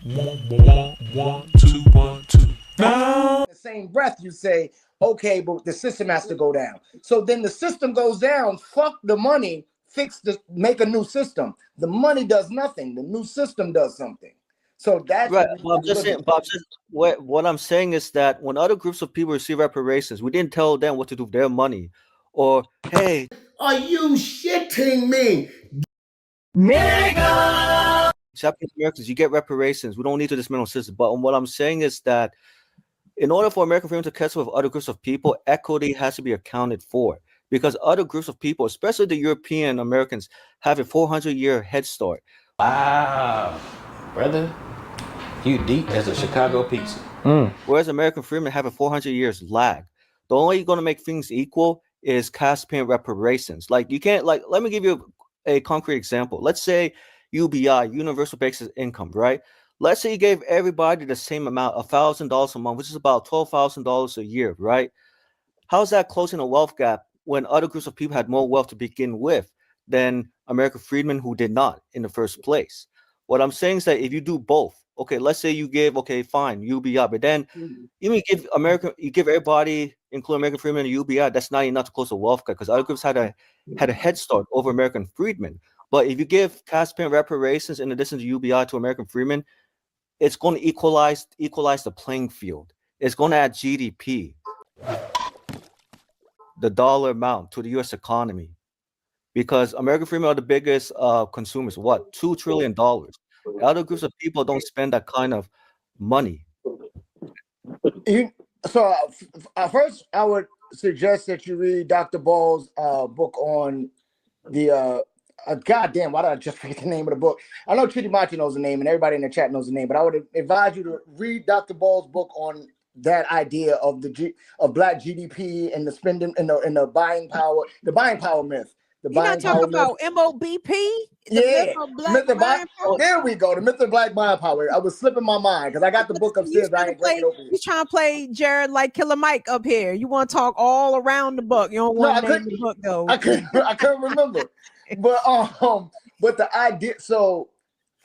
One, two, 1, 2. No. In the same breath, you say, okay, but the system has to go down. So then the system goes down, fuck the money, make a new system. The money does nothing. The new system does something. So that's right. What I'm saying is that when other groups of people receive reparations, we didn't tell them what to do with their money. Or, hey, are you shitting me? Nigga! Japanese Americans, you get reparations. We don't need to dismantle the system. But what I'm saying is that in order for American freedom to catch up with other groups of people, equity has to be accounted for. Because other groups of people, especially the European Americans, have a 400-year head start. Wow, brother, you deep as a Chicago pizza. Whereas American freemen have a 400 years lag. The only going to make things equal is cash paying reparations. Like you can't, like, let me give you a concrete example. Let's say UBI, Universal Basic Income, right? Let's say you gave everybody the same amount, $1,000 a month, which is about $12,000 a year, right? How's that closing a wealth gap when other groups of people had more wealth to begin with than American freedmen who did not in the first place? What I'm saying is that if you do both, okay, let's say you give, okay, fine, UBI, but then you give everybody, including American freedmen, a UBI, that's not enough to close the wealth gap because other groups had a head start over American freedmen. But if you give cash paying reparations in addition to UBI to American freedmen, it's going to equalize the playing field. It's going to add GDP, the dollar amount to the U.S. economy, because American freedmen are the biggest consumers. What, $2 trillion? Other groups of people don't spend that kind of money. First, I would suggest that you read Dr. Ball's book on the. Goddamn, why did I just forget the name of the book? I know Chitty Machi knows the name, and everybody in the chat knows the name, but I would advise you to read Dr. Ball's book on that idea of Black GDP and the spending and the buying power myth. You're not talking about MOBP? Yeah, there we go. The myth of Black buying power. I was slipping my mind because I got the book upstairs. I ain't breaking it open. You trying to play Jared like Killer Mike up here? You want to talk all around the book? You don't want to name the book though. I couldn't remember. But the idea. So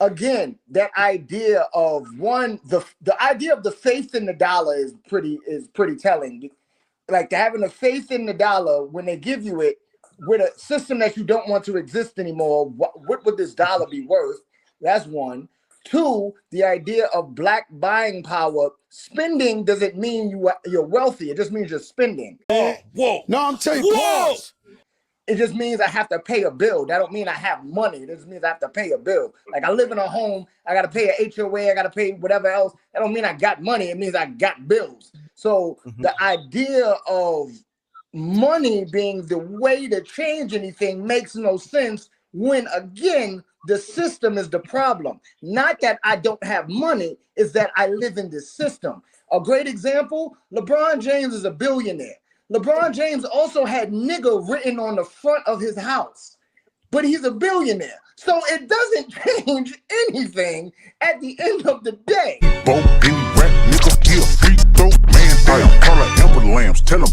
again, that idea of the idea of the faith in the dollar is pretty telling. Like having the faith in the dollar when they give you it with a system that you don't want to exist anymore. What would this dollar be worth? That's one. Two, the idea of Black buying power. Spending doesn't mean you're wealthy. It just means you're spending. Whoa. No, I'm telling you, pause. It just means I have to pay a bill. That don't mean I have money. It just means I have to pay a bill. Like I live in a home, I got to pay an HOA, I got to pay whatever else. That don't mean I got money. It means I got bills. So the idea of money being the way to change anything makes no sense when, again, the system is the problem. Not that I don't have money, is that I live in this system. A great example, LeBron James is a billionaire. LeBron James also had nigga written on the front of his house, but he's a billionaire. So it doesn't change anything at the end of the day. Boat, any rap, nigga, free throw, man down. Call her Amber Lambs, tell him.